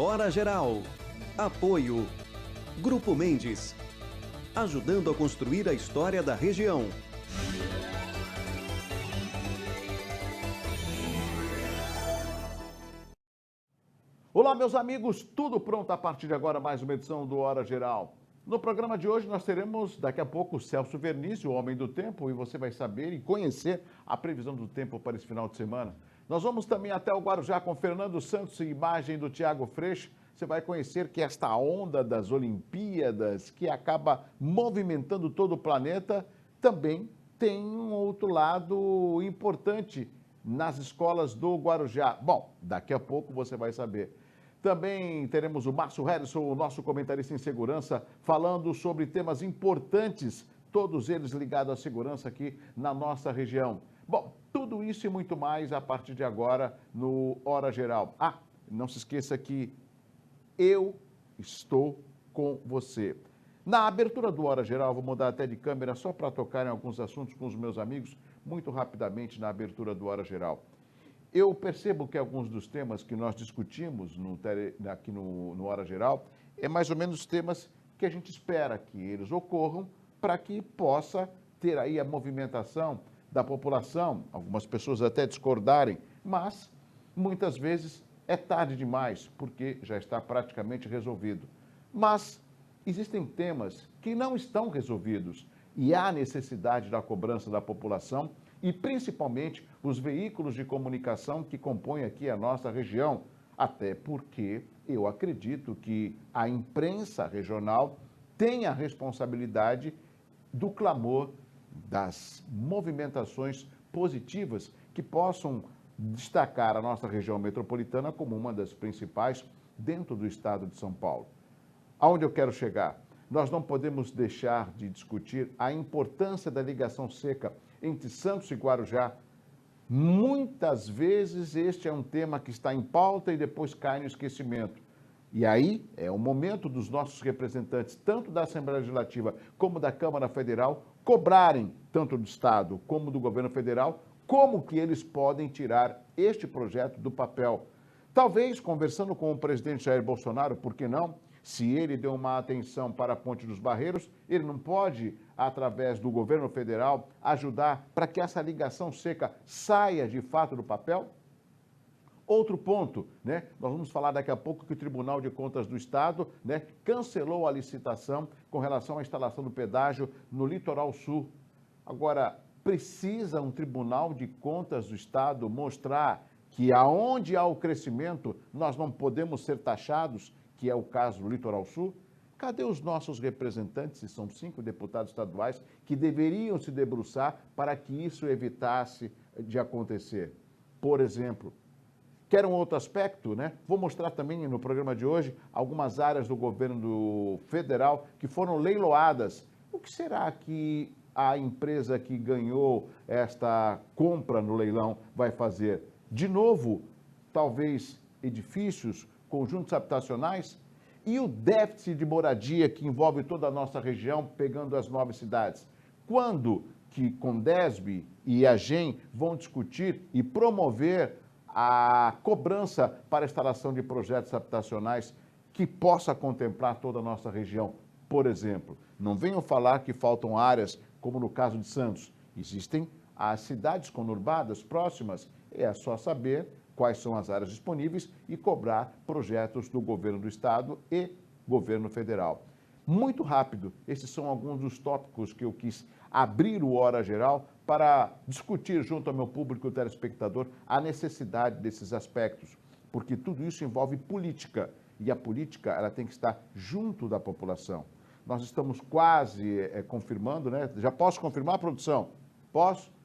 Hora Geral. Apoio. Grupo Mendes. Ajudando a construir a história da região. Olá, meus amigos, tudo pronto a partir de agora, mais uma edição do Hora Geral. No programa de hoje nós teremos daqui a pouco o Celso Verniz, o Homem do Tempo, e você vai saber e conhecer a previsão do tempo para esse final de semana. Nós vamos também até o Guarujá com Fernando Santos e imagem do Tiago Freixo. Você vai conhecer que esta onda das Olimpíadas, que acaba movimentando todo o planeta, também tem um outro lado importante nas escolas do Guarujá. Bom, daqui a pouco você vai saber. Também teremos o Márcio Harrison, o nosso comentarista em segurança, falando sobre temas importantes, todos eles ligados à segurança aqui na nossa região. Bom, tudo isso e muito mais a partir de agora no Hora Geral. Não se esqueça que eu estou com você. Na abertura do Hora Geral, vou mudar até de câmera só para tocar em alguns assuntos com os meus amigos, muito rapidamente na abertura do Hora Geral. Eu percebo que alguns dos temas que nós discutimos aqui no Hora Geral é mais ou menos temas que a gente espera que eles ocorram para que possa ter aí a movimentação da população, algumas pessoas até discordarem, mas muitas vezes é tarde demais, porque já está praticamente resolvido. Mas existem temas que não estão resolvidos e há necessidade da cobrança da população e principalmente os veículos de comunicação que compõem aqui a nossa região, até porque eu acredito que a imprensa regional tem a responsabilidade do clamor, das movimentações positivas que possam destacar a nossa região metropolitana como uma das principais dentro do estado de São Paulo. Aonde eu quero chegar? Nós não podemos deixar de discutir a importância da ligação seca entre Santos e Guarujá. Muitas vezes este é um tema que está em pauta e depois cai no esquecimento. E aí é o momento dos nossos representantes, tanto da Assembleia Legislativa como da Câmara Federal, cobrarem, tanto do Estado como do governo federal, como que eles podem tirar este projeto do papel. Talvez, conversando com o presidente Jair Bolsonaro, por que não? Se ele deu uma atenção para a Ponte dos Barreiros, ele não pode, através do governo federal, ajudar para que essa ligação seca saia de fato do papel? Outro ponto, né? Nós vamos falar daqui a pouco que o Tribunal de Contas do Estado, né, cancelou a licitação com relação à instalação do pedágio no Litoral Sul. Agora, precisa um Tribunal de Contas do Estado mostrar que aonde há o crescimento, nós não podemos ser taxados, que é o caso do Litoral Sul? Cadê os nossos representantes, e são 5 deputados estaduais, que deveriam se debruçar para que isso evitasse de acontecer? Por exemplo, quer um outro aspecto, né? Vou mostrar também no programa de hoje algumas áreas do governo federal que foram leiloadas. O que será que a empresa que ganhou esta compra no leilão vai fazer? De novo, talvez edifícios, conjuntos habitacionais? E o déficit de moradia que envolve toda a nossa região, pegando as 9 cidades? Quando que Condesb e a GEM vão discutir e promover a cobrança para a instalação de projetos habitacionais que possa contemplar toda a nossa região? Por exemplo, não venham falar que faltam áreas, como no caso de Santos. Existem as cidades conurbadas próximas, é só saber quais são as áreas disponíveis e cobrar projetos do governo do estado e governo federal. Muito rápido, esses são alguns dos tópicos que eu quis abrir o Hora Geral para discutir junto ao meu público telespectador a necessidade desses aspectos, porque tudo isso envolve política e a política ela tem que estar junto da população. Nós estamos quase confirmando, né? Já posso confirmar, produção? Posso?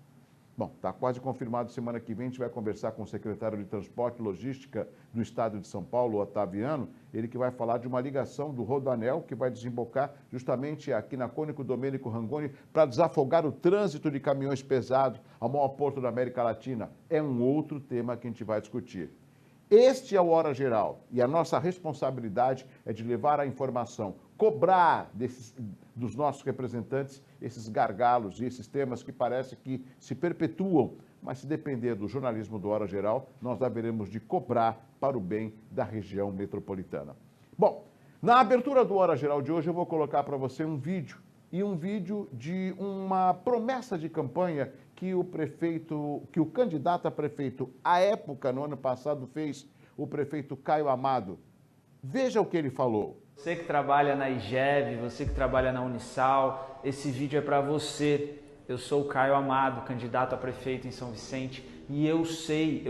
Bom, está quase confirmado, semana que vem a gente vai conversar com o secretário de Transporte e Logística do Estado de São Paulo, Otaviano, ele que vai falar de uma ligação do Rodoanel, que vai desembocar justamente aqui na Cônico Domênico Rangoni, para desafogar o trânsito de caminhões pesados ao maior porto da América Latina. É um outro tema que a gente vai discutir. Este é o Hora Geral e a nossa responsabilidade é de levar a informação, cobrar dos nossos representantes esses gargalos e esses temas que parece que se perpetuam, mas se depender do jornalismo do Hora Geral, nós haveremos de cobrar para o bem da região metropolitana. Bom, na abertura do Hora Geral de hoje eu vou colocar para você um vídeo de uma promessa de campanha que o candidato a prefeito à época, no ano passado, fez, o prefeito Caio Amado. Veja o que ele falou. Você que trabalha na IGEV, você que trabalha na Unisal, esse vídeo é para você. Eu sou o Caio Amado, candidato a prefeito em São Vicente, e eu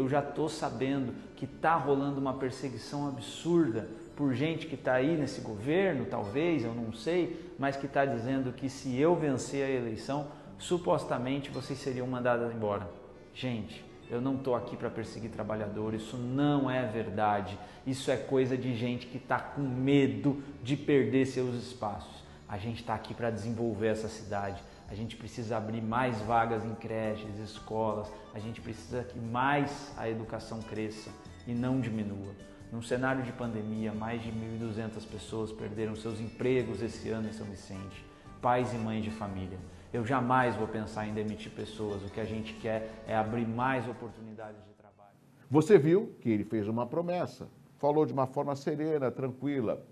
já estou sabendo que está rolando uma perseguição absurda por gente que está aí nesse governo, talvez, eu não sei, mas que está dizendo que se eu vencer a eleição, supostamente vocês seriam mandados embora. Gente, eu não estou aqui para perseguir trabalhadores, isso não é verdade. Isso é coisa de gente que está com medo de perder seus espaços. A gente está aqui para desenvolver essa cidade. A gente precisa abrir mais vagas em creches, escolas. A gente precisa que mais a educação cresça e não diminua. Num cenário de pandemia, mais de 1.200 pessoas perderam seus empregos esse ano em São Vicente. Pais e mães de família. Eu jamais vou pensar em demitir pessoas. O que a gente quer é abrir mais oportunidades de trabalho. Você viu que ele fez uma promessa. Falou de uma forma serena, tranquila.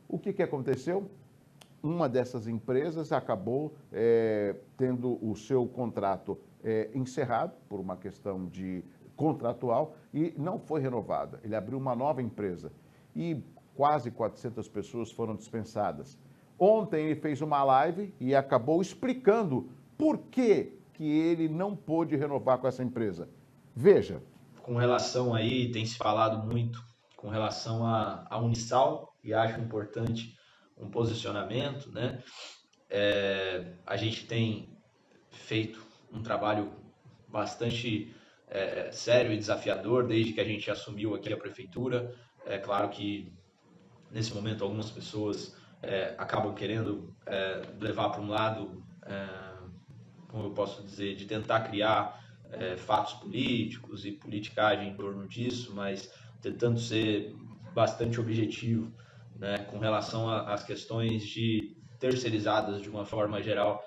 O que aconteceu? Uma dessas empresas acabou tendo o seu contrato encerrado por uma questão contratual e não foi renovada. Ele abriu uma nova empresa e quase 400 pessoas foram dispensadas. Ontem ele fez uma live e acabou explicando por que ele não pôde renovar com essa empresa. Veja. Com relação aí, tem se falado muito com relação à Unisal, e acho importante um posicionamento, né? A gente tem feito um trabalho bastante sério e desafiador desde que a gente assumiu aqui a prefeitura. É claro que nesse momento algumas pessoas acabam querendo levar para um lado, como eu posso dizer, de tentar criar fatos políticos e politicagem em torno disso, mas tentando ser bastante objetivo, né, com relação às questões de terceirizadas de uma forma geral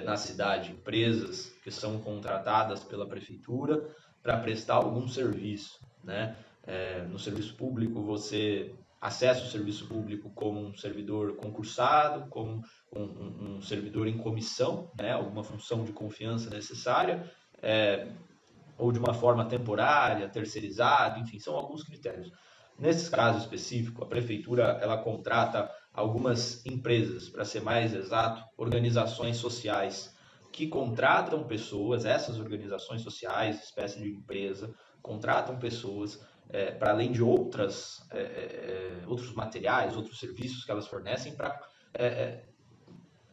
na cidade, empresas que são contratadas pela prefeitura para prestar algum serviço, né? No serviço público você acessa o serviço público como um servidor concursado, como um servidor em comissão, né, alguma função de confiança necessária, ou de uma forma temporária, terceirizado, enfim, são alguns critérios. Nesse caso específico, a prefeitura ela contrata algumas empresas, para ser mais exato, organizações sociais que contratam pessoas, essas organizações sociais, espécie de empresa, contratam pessoas para além de outros materiais, outros serviços que elas fornecem para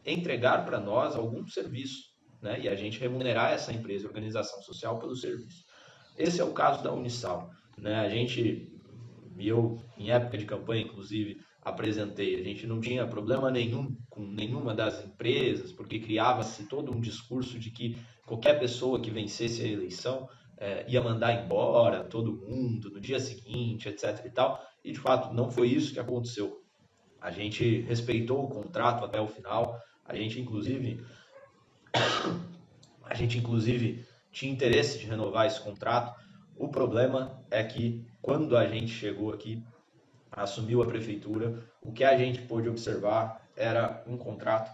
entregar para nós algum serviço, né? E a gente remunerar essa empresa, organização social, pelo serviço. Esse é o caso da Unisal, né? Eu, em época de campanha, inclusive, apresentei, a gente não tinha problema nenhum com nenhuma das empresas, porque criava-se todo um discurso de que qualquer pessoa que vencesse a eleição ia mandar embora todo mundo no dia seguinte, etc. e tal, e de fato não foi isso que aconteceu. A gente respeitou o contrato até o final, a gente inclusive tinha interesse de renovar esse contrato. O problema é que quando a gente chegou aqui, assumiu a prefeitura, o que a gente pôde observar era um contrato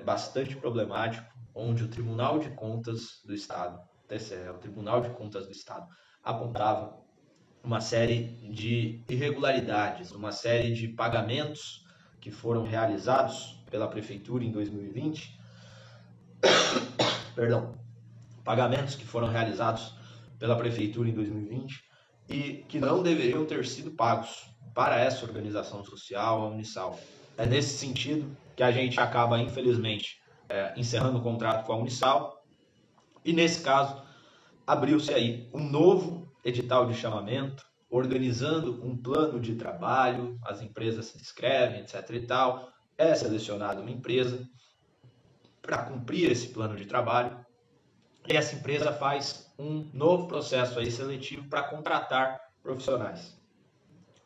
bastante problemático, onde o Tribunal de Contas do Estado, TCE, o Tribunal de Contas do Estado, apontava uma série de irregularidades, uma série de pagamentos que foram realizados pela prefeitura em 2020, pagamentos que foram realizados pela prefeitura em 2020 e que não deveriam ter sido pagos para essa organização social, a Unisal. É nesse sentido que a gente acaba, infelizmente, encerrando o contrato com a Unisal, e nesse caso abriu-se aí um novo edital de chamamento, organizando um plano de trabalho, as empresas se inscrevem, etc. e tal, é selecionada uma empresa para cumprir esse plano de trabalho, e essa empresa faz um novo processo aí seletivo para contratar profissionais.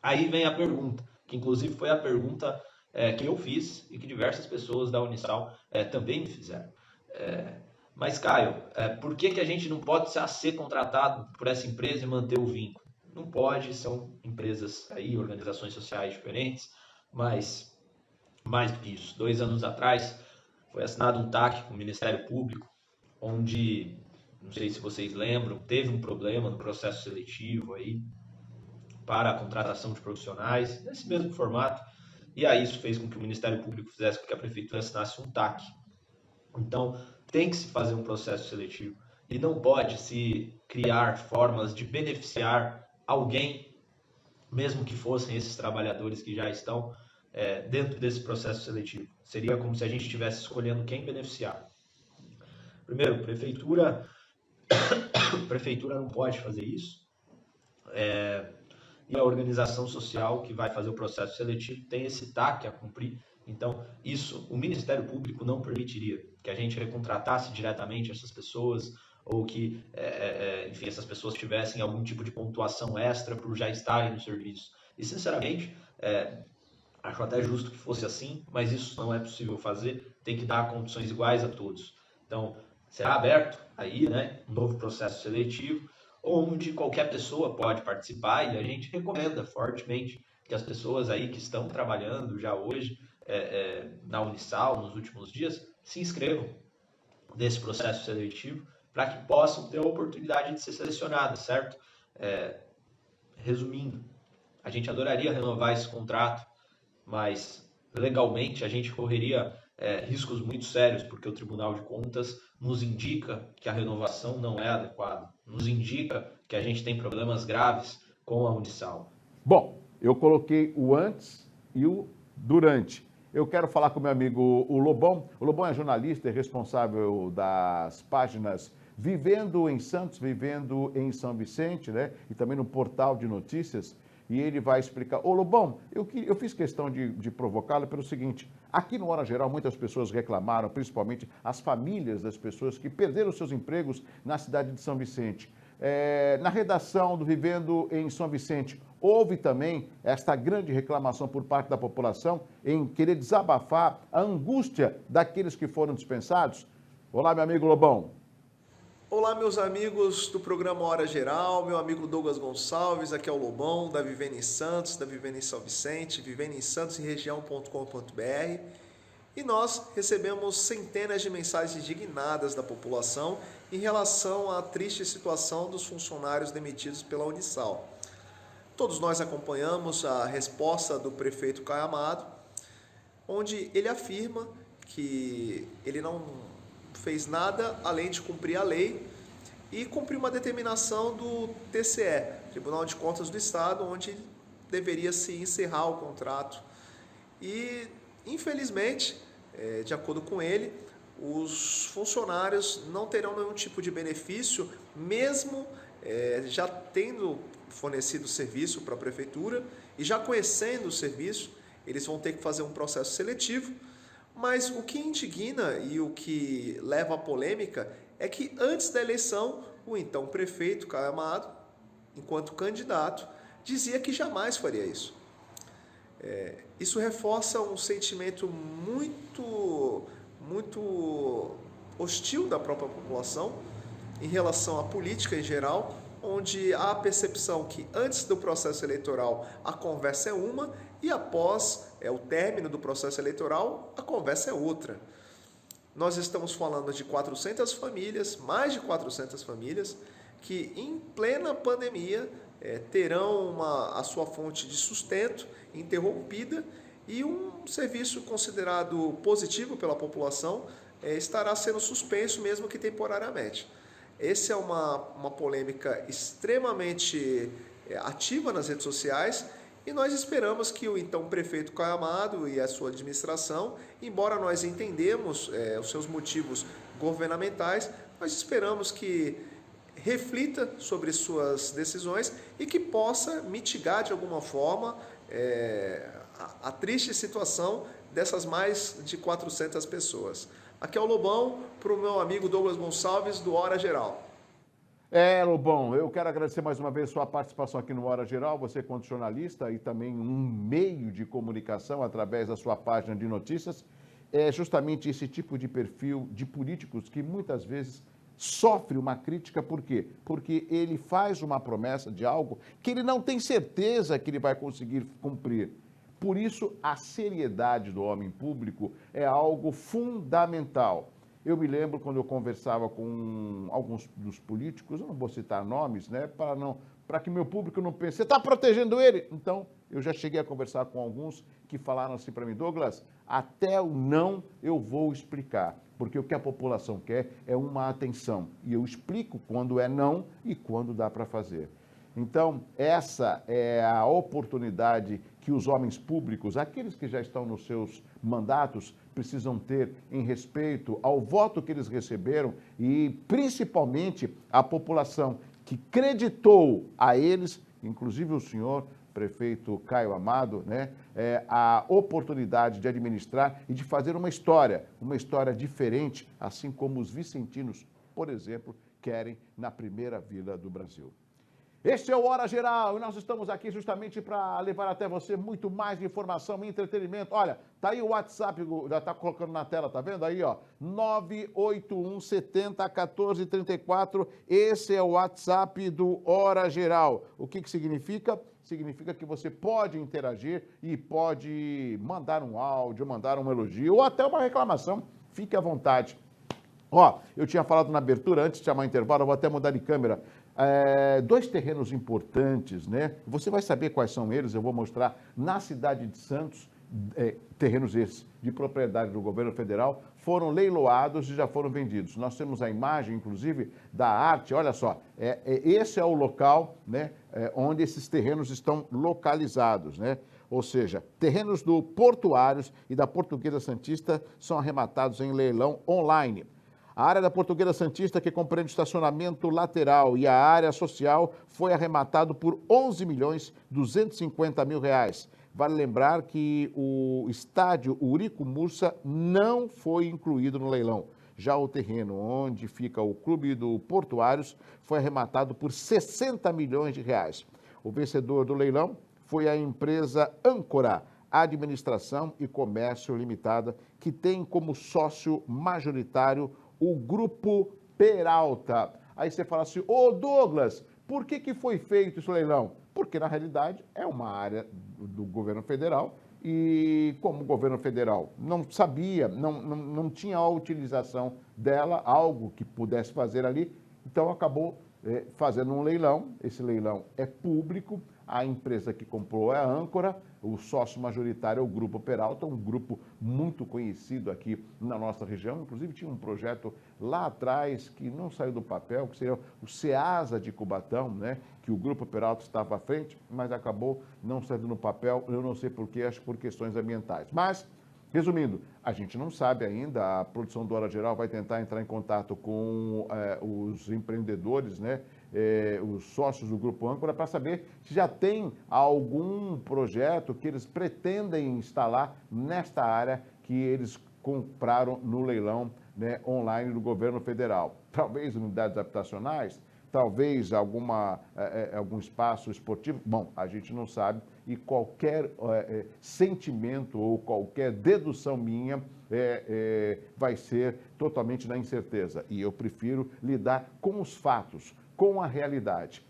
Aí vem a pergunta, que inclusive foi a pergunta que eu fiz e que diversas pessoas da Unisal também me fizeram. Mas, Caio, por que a gente não pode ser contratado por essa empresa e manter o vínculo? Não pode, são empresas aí, organizações sociais diferentes, mas mais do que isso. 2 anos atrás foi assinado um TAC com o Ministério Público, onde, não sei se vocês lembram, teve um problema no processo seletivo aí para a contratação de profissionais, nesse mesmo formato, e aí isso fez com que o Ministério Público fizesse com que a Prefeitura assinasse um TAC. Então, tem que se fazer um processo seletivo e não pode se criar formas de beneficiar alguém, mesmo que fossem esses trabalhadores que já estão dentro desse processo seletivo. Seria como se a gente estivesse escolhendo quem beneficiar. Primeiro, prefeitura não pode fazer isso. E a organização social que vai fazer o processo seletivo tem esse TAC a cumprir. Então, isso o Ministério Público não permitiria, que a gente recontratasse diretamente essas pessoas ou que, enfim, essas pessoas tivessem algum tipo de pontuação extra por já estarem no serviço. E, sinceramente, acho até justo que fosse assim, mas isso não é possível fazer, tem que dar condições iguais a todos. Então, será aberto aí, né, um novo processo seletivo, onde qualquer pessoa pode participar e a gente recomenda fortemente que as pessoas aí que estão trabalhando já hoje na Unisal, nos últimos dias, se inscrevam nesse processo seletivo para que possam ter a oportunidade de ser selecionadas, certo? Resumindo, a gente adoraria renovar esse contrato, mas legalmente a gente correria riscos muito sérios, porque o Tribunal de Contas nos indica que a renovação não é adequada, nos indica que a gente tem problemas graves com a Unisal. Bom, eu coloquei o antes e o durante. Eu quero falar com o meu amigo o Lobão. O Lobão é jornalista e responsável das páginas Vivendo em Santos, Vivendo em São Vicente, né? E também no portal de notícias. E ele vai explicar. Ô Lobão, eu fiz questão de provocá-lo pelo seguinte: aqui no Hora Geral muitas pessoas reclamaram, principalmente as famílias das pessoas que perderam seus empregos na cidade de São Vicente. Na redação do Vivendo em São Vicente, houve também esta grande reclamação por parte da população em querer desabafar a angústia daqueles que foram dispensados. Olá, meu amigo Lobão. Olá, meus amigos do programa Hora Geral, meu amigo Douglas Gonçalves, aqui é o Lobão, da Vivendo em Santos, da Vivendo em São Vicente, vivendo em Santos e região.com.br. E nós recebemos centenas de mensagens indignadas da população em relação à triste situação dos funcionários demitidos pela Unisal. Todos nós acompanhamos a resposta do prefeito Caio Amado, onde ele afirma que ele não fez nada além de cumprir a lei e cumprir uma determinação do TCE, Tribunal de Contas do Estado, onde deveria se encerrar o contrato. E, infelizmente, de acordo com ele, os funcionários não terão nenhum tipo de benefício, mesmo já tendo fornecido serviço para a prefeitura e já conhecendo o serviço, eles vão ter que fazer um processo seletivo. Mas o que indigna e o que leva à polêmica é que antes da eleição, o então prefeito Caio Amado, enquanto candidato, dizia que jamais faria isso. Isso reforça um sentimento muito hostil da própria população em relação à política em geral, onde há a percepção que antes do processo eleitoral a conversa é uma e após o término do processo eleitoral a conversa é outra. Nós estamos falando de 400 famílias, mais de 400 famílias, que em plena pandemia terão a sua fonte de sustento interrompida e um serviço considerado positivo pela população estará sendo suspenso, mesmo que temporariamente. Essa é uma polêmica extremamente ativa nas redes sociais e nós esperamos que o então prefeito Caio Amado e a sua administração, embora nós entendemos os seus motivos governamentais, nós esperamos que reflita sobre suas decisões e que possa mitigar de alguma forma a triste situação dessas mais de 400 pessoas. Aqui é o Lobão, para o meu amigo Douglas Gonçalves, do Hora Geral. Lobão, eu quero agradecer mais uma vez sua participação aqui no Hora Geral, você quanto jornalista e também um meio de comunicação através da sua página de notícias. é justamente esse tipo de perfil de políticos que muitas vezes sofre uma crítica, por quê? Porque ele faz uma promessa de algo que ele não tem certeza que ele vai conseguir cumprir. Por isso, a seriedade do homem público é algo fundamental. Eu me lembro quando eu conversava com alguns dos políticos, eu não vou citar nomes, né, para que meu público não pense, você está protegendo ele? Então, eu já cheguei a conversar com alguns que falaram assim para mim, Douglas, até o não eu vou explicar, porque o que a população quer é uma atenção. E eu explico quando é não e quando dá para fazer. Então, essa é a oportunidade que os homens públicos, aqueles que já estão nos seus mandatos, precisam ter em respeito ao voto que eles receberam e, principalmente, a população que creditou a eles, inclusive o senhor prefeito Caio Amado, né, a oportunidade de administrar e de fazer uma história diferente, assim como os vicentinos, por exemplo, querem na primeira vila do Brasil. Este é o Hora Geral e nós estamos aqui justamente para levar até você muito mais informação e entretenimento. Olha, tá aí o WhatsApp, já tá colocando na tela, tá vendo aí, ó? 981 70 14 34. Esse é o WhatsApp do Hora Geral. O que significa? Significa que você pode interagir e pode mandar um áudio, mandar um elogio ou até uma reclamação. Fique à vontade. Ó, eu tinha falado na abertura, antes de chamar o intervalo, eu vou até mudar de câmera. Dois terrenos importantes, né? Você vai saber quais são eles, eu vou mostrar na cidade de Santos, terrenos esses de propriedade do governo federal, foram leiloados e já foram vendidos. Nós temos a imagem, inclusive, da arte, olha só, esse é o local, né, onde esses terrenos estão localizados, né? Ou seja, terrenos do Portuários e da Portuguesa Santista são arrematados em leilão online. A área da Portuguesa Santista, que compreende o estacionamento lateral e a área social, foi arrematado por 11.250.000 reais. Vale lembrar que o estádio Eurico Mursa não foi incluído no leilão. Já o terreno onde fica o clube do Portuários foi arrematado por 60 milhões de reais. O vencedor do leilão foi a empresa Âncora Administração e Comércio Limitada, que tem como sócio majoritário o Grupo Peralta. Aí você fala assim, ô Douglas, por que foi feito esse leilão? Porque, na realidade, é uma área do governo federal e, como o governo federal não sabia, não tinha a utilização dela, algo que pudesse fazer ali, então acabou fazendo um leilão. Esse leilão é público, a empresa que comprou é a Âncora, o sócio majoritário é o Grupo Peralta, um grupo muito conhecido aqui na nossa região. Inclusive tinha um projeto lá atrás que não saiu do papel, que seria o SEASA de Cubatão, né? Que o Grupo Peralta estava à frente, mas acabou não saindo no papel, eu não sei porquê, acho que por questões ambientais. Mas, resumindo, a gente não sabe ainda, a produção do Hora Geral vai tentar entrar em contato com os empreendedores, né? Os sócios do Grupo Âncora, para saber se já tem algum projeto que eles pretendem instalar nesta área que eles compraram no leilão, né, online do governo federal. Talvez unidades habitacionais, talvez algum espaço esportivo. Bom, a gente não sabe e qualquer sentimento ou qualquer dedução minha vai ser totalmente na incerteza. E eu prefiro lidar com os fatos, com a realidade.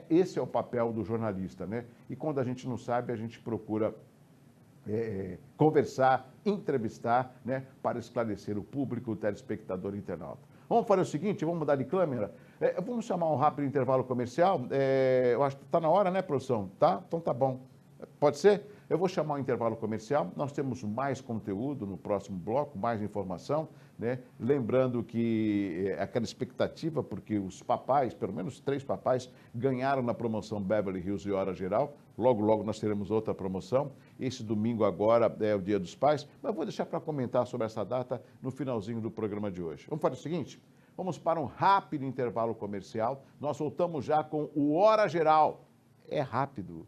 Esse é o papel do jornalista, né? E quando a gente não sabe, a gente procura conversar, entrevistar, né? Para esclarecer o público, o telespectador, o internauta. Vamos fazer o seguinte, vamos mudar de câmera. Vamos chamar um rápido intervalo comercial. Eu acho que está na hora, né, produção? Tá? Então tá bom. Pode ser? Eu vou chamar um intervalo comercial. Nós temos mais conteúdo no próximo bloco, mais informação, né? Lembrando que aquela expectativa, porque os papais, pelo menos 3 papais, ganharam na promoção Beverly Hills e Hora Geral. Logo, logo nós teremos outra promoção. Esse domingo agora é o Dia dos Pais, mas vou deixar para comentar sobre essa data no finalzinho do programa de hoje. Vamos fazer o seguinte? Vamos para um rápido intervalo comercial. Nós voltamos já com o Hora Geral. É rápido.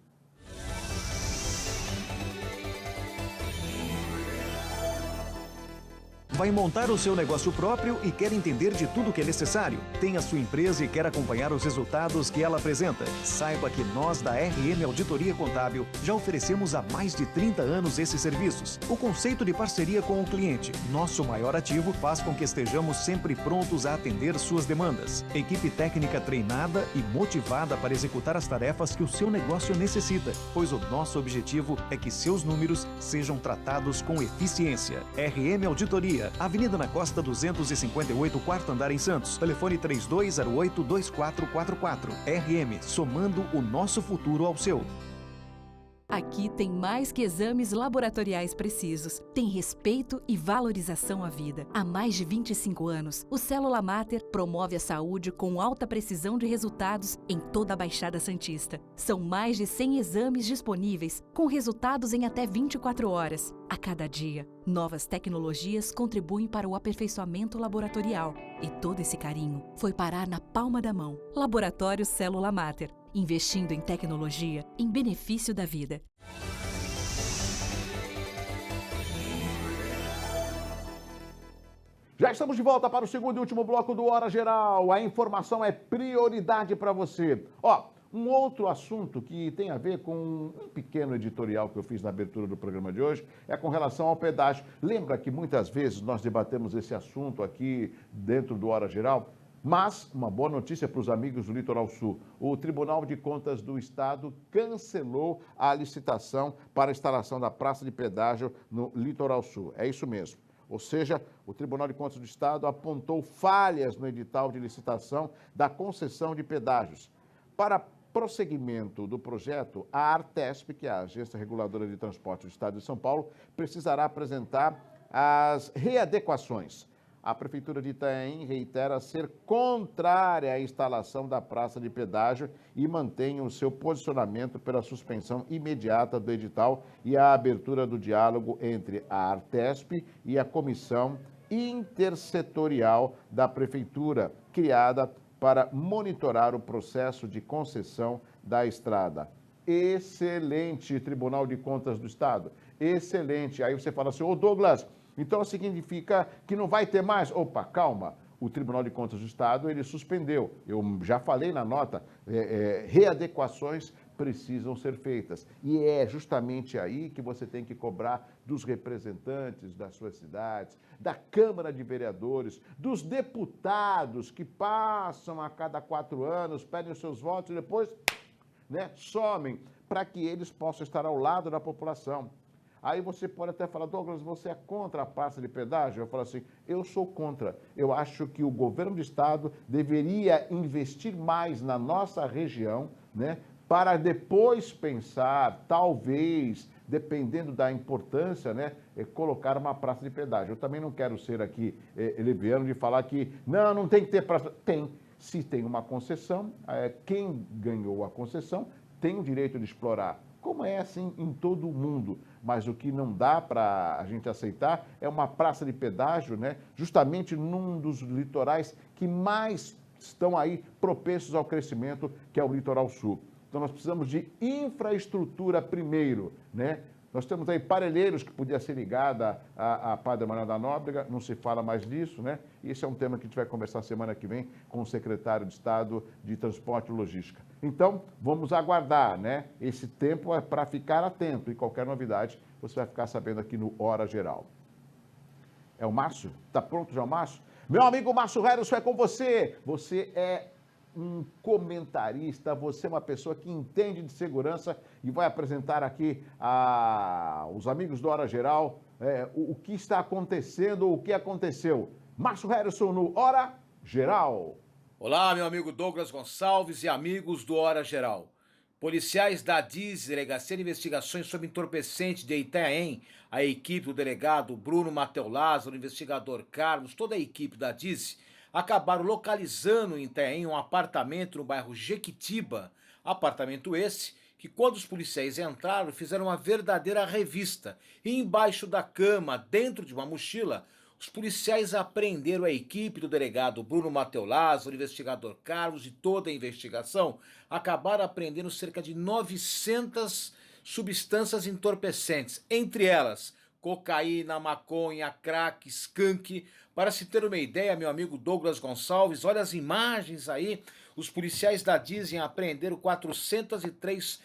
Vai montar o seu negócio próprio e quer entender de tudo que é necessário? Tem a sua empresa e quer acompanhar os resultados que ela apresenta? Saiba que nós da RM Auditoria Contábil já oferecemos há mais de 30 anos esses serviços. O conceito de parceria com o cliente, nosso maior ativo, faz com que estejamos sempre prontos a atender suas demandas. Equipe técnica treinada e motivada para executar as tarefas que o seu negócio necessita, pois o nosso objetivo é que seus números sejam tratados com eficiência. RM Auditoria, Avenida na Costa 258, quarto andar em Santos. Telefone 3208-2444. RM, somando o nosso futuro ao seu. Aqui tem mais que exames laboratoriais precisos. Tem respeito e valorização à vida. Há mais de 25 anos, o Célula Mater promove a saúde com alta precisão de resultados em toda a Baixada Santista. São mais de 100 exames disponíveis, com resultados em até 24 horas. A cada dia, novas tecnologias contribuem para o aperfeiçoamento laboratorial. E todo esse carinho foi parar na palma da mão. Laboratório Célula Mater. Investindo em tecnologia em benefício da vida. Já estamos de volta para o segundo e último bloco do Hora Geral. A informação é prioridade para você. Um outro assunto que tem a ver com um pequeno editorial que eu fiz na abertura do programa de hoje é com relação ao pedágio. Lembra que muitas vezes nós debatemos esse assunto aqui dentro do Hora Geral? Mas, uma boa notícia para os amigos do Litoral Sul. O Tribunal de Contas do Estado cancelou a licitação para a instalação da praça de pedágio no Litoral Sul. É isso mesmo. Ou seja, o Tribunal de Contas do Estado apontou falhas no edital de licitação da concessão de pedágios. Para prosseguimento do projeto, a Artesp, que é a Agência Reguladora de Transporte do Estado de São Paulo, precisará apresentar as readequações. A Prefeitura de Itanhaém reitera ser contrária à instalação da praça de pedágio e mantém o seu posicionamento pela suspensão imediata do edital e a abertura do diálogo entre a Artesp e a Comissão Intersetorial da Prefeitura, criada para monitorar o processo de concessão da estrada. Excelente, Tribunal de Contas do Estado. Excelente. Aí você fala assim, ô Douglas, então significa que não vai ter mais? Opa, calma. O Tribunal de Contas do Estado, ele suspendeu. Eu já falei na nota, readequações precisam ser feitas. E é justamente aí que você tem que cobrar dos representantes das suas cidades, da Câmara de Vereadores, dos deputados que passam a cada 4 anos, pedem os seus votos e depois somem, para que eles possam estar ao lado da população. Aí você pode até falar, Douglas, você é contra a praça de pedágio? Eu falo assim, eu sou contra. Eu acho que o governo do estado deveria investir mais na nossa região, para depois pensar, talvez, dependendo da importância, colocar uma praça de pedágio. Eu também não quero ser aqui leviano de falar que não tem que ter praça. Tem. Se tem uma concessão, quem ganhou a concessão tem o direito de explorar. Como é assim em todo o mundo. Mas o que não dá para a gente aceitar é uma praça de pedágio, justamente num dos litorais que mais estão aí propensos ao crescimento, que é o Litoral Sul. Então nós precisamos de infraestrutura primeiro, Nós temos aí Parelheiros, que podia ser ligada à Padre Manuel da Nóbrega, não se fala mais disso, Esse é um tema que a gente vai conversar semana que vem com o secretário de Estado de Transporte e Logística. Então, vamos aguardar, Esse tempo é para ficar atento e qualquer novidade você vai ficar sabendo aqui no Hora Geral. É o Márcio? Está pronto já o Márcio? Meu amigo Márcio Harrison, é com você. Você é um comentarista, você é uma pessoa que entende de segurança e vai apresentar aqui aos amigos do Hora Geral o que está acontecendo, o que aconteceu. Márcio Harrison no Hora Geral. Olá, meu amigo Douglas Gonçalves e amigos do Hora Geral. Policiais da DIS, Delegacia de Investigações sobre Entorpecentes de Itanhaém, a equipe do delegado Bruno Mateu Lázaro, o investigador Carlos, toda a equipe da DIS, acabaram localizando em Itanhaém um apartamento no bairro Jequitiba. Apartamento esse que, quando os policiais entraram, fizeram uma verdadeira revista. E embaixo da cama, dentro de uma mochila, os policiais apreenderam a equipe do delegado Bruno Mateu Lázaro, o investigador Carlos e toda a investigação, acabaram apreendendo cerca de 900 substâncias entorpecentes, entre elas cocaína, maconha, crack, skunk. Para se ter uma ideia, meu amigo Douglas Gonçalves, olha as imagens aí. Os policiais da Disney apreenderam 403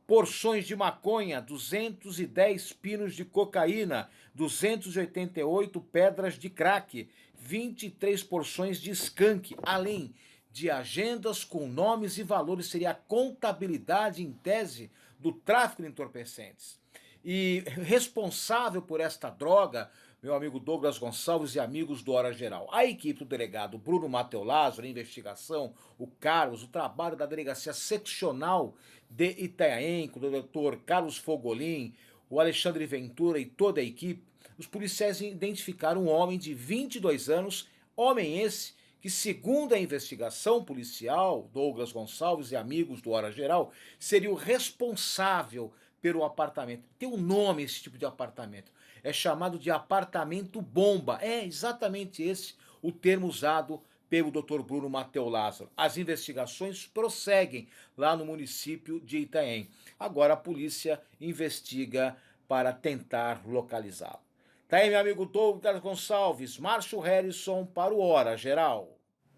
porções de maconha, 210 pinos de cocaína, 288 pedras de crack, 23 porções de skunk, além de agendas com nomes e valores. Seria a contabilidade em tese do tráfico de entorpecentes. E responsável por esta droga, meu amigo Douglas Gonçalves e amigos do Hora Geral, a equipe do delegado Bruno Matteo Lázaro, a investigação, o Carlos, o trabalho da delegacia seccional de Itanhaém, com o doutor Carlos Fogolin, o Alexandre Ventura e toda a equipe, os policiais identificaram um homem de 22 anos, homem esse que, segundo a investigação policial, Douglas Gonçalves e amigos do Hora Geral, seria o responsável pelo apartamento. Tem um nome esse tipo de apartamento. É chamado de apartamento bomba. É exatamente esse o termo usado pelo Dr. Bruno Matteo Lázaro. As investigações prosseguem lá no município de Itanhaém. Agora a polícia investiga para tentar localizá-lo. Tá aí, meu amigo Douglas Gonçalves, Márcio Harrison para o Hora Geral.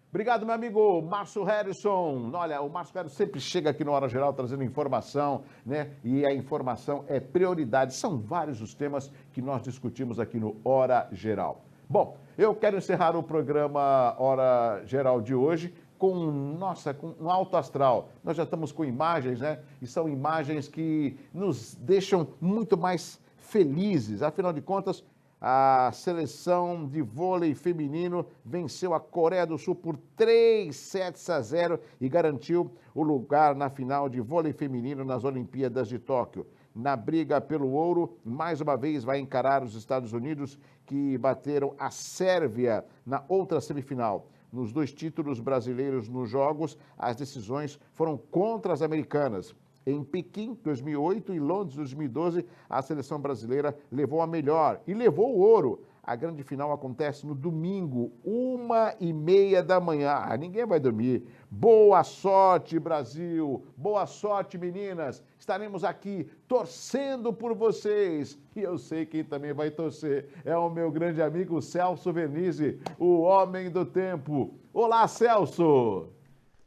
Obrigado, meu amigo Márcio Harrison. Olha, o Márcio Harrison sempre chega aqui no Hora Geral trazendo informação, né? E a informação é prioridade. São vários os temas que nós discutimos aqui no Hora Geral. Bom, eu quero encerrar o programa Hora Geral de hoje com um alto astral. Nós já estamos com imagens, né? E são imagens que nos deixam muito mais felizes. Afinal de contas, a seleção de vôlei feminino venceu a Coreia do Sul por 3-0 e garantiu o lugar na final de vôlei feminino nas Olimpíadas de Tóquio. Na briga pelo ouro, mais uma vez vai encarar os Estados Unidos, que bateram a Sérvia na outra semifinal. Nos dois títulos brasileiros nos Jogos, as decisões foram contra as americanas. Em Pequim, 2008, e Londres, 2012, a seleção brasileira levou a melhor e levou o ouro. A grande final acontece no domingo, 1h30 da manhã. Ninguém vai dormir. Boa sorte, Brasil! Boa sorte, meninas! Estaremos aqui torcendo por vocês. E eu sei quem também vai torcer. É o meu grande amigo Celso Vernizzi, o homem do tempo. Olá, Celso!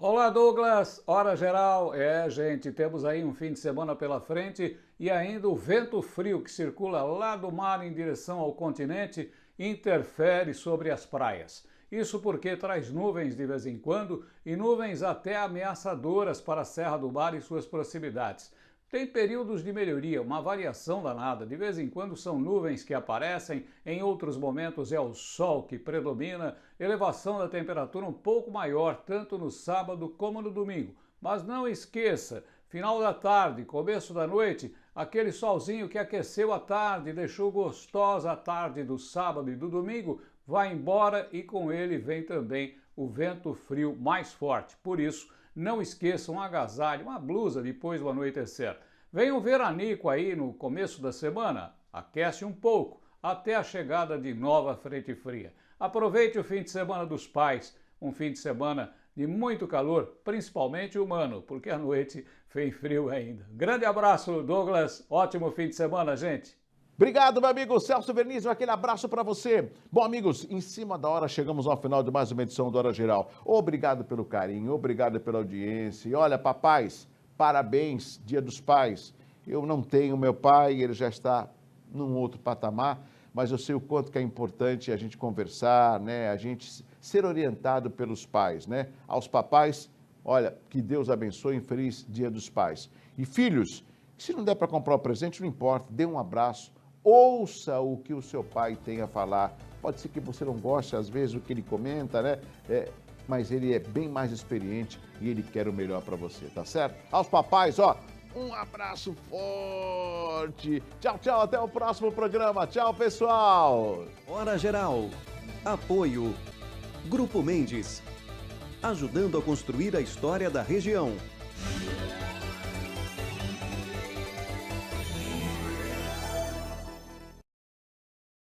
Olá, Douglas, Hora Geral. Gente, temos aí um fim de semana pela frente e ainda o vento frio que circula lá do mar em direção ao continente interfere sobre as praias. Isso porque traz nuvens de vez em quando e nuvens até ameaçadoras para a Serra do Mar e suas proximidades. Tem períodos de melhoria, uma variação danada. De vez em quando são nuvens que aparecem, em outros momentos é o sol que predomina, elevação da temperatura um pouco maior, tanto no sábado como no domingo. Mas não esqueça, final da tarde, começo da noite, aquele solzinho que aqueceu a tarde, deixou gostosa a tarde do sábado e do domingo, vai embora e com ele vem também o vento frio mais forte. Por isso, não esqueçam um agasalho, uma blusa depois do anoitecer. Vem um veranico aí no começo da semana, aquece um pouco, até a chegada de nova frente fria. Aproveite o fim de semana dos pais, um fim de semana de muito calor, principalmente humano, porque à noite vem frio ainda. Grande abraço, Douglas, ótimo fim de semana, gente! Obrigado, meu amigo Celso Vernizzi, aquele abraço para você. Bom, amigos, em cima da hora chegamos ao final de mais uma edição do Hora Geral. Obrigado pelo carinho, obrigado pela audiência. E olha, papais, parabéns, Dia dos Pais. Eu não tenho meu pai, ele já está num outro patamar, mas eu sei o quanto que é importante a gente conversar, né? A gente ser orientado pelos pais, né? Aos papais, olha, que Deus abençoe, um feliz Dia dos Pais. E filhos, se não der para comprar o presente, não importa, dê um abraço. Ouça o que o seu pai tem a falar. Pode ser que você não goste, às vezes, do que ele comenta, né? Mas ele é bem mais experiente e ele quer o melhor para você, tá certo? Aos papais, ó, um abraço forte. Tchau, tchau, até o próximo programa. Tchau, pessoal. Hora Geral. Apoio. Grupo Mendes. Ajudando a construir a história da região.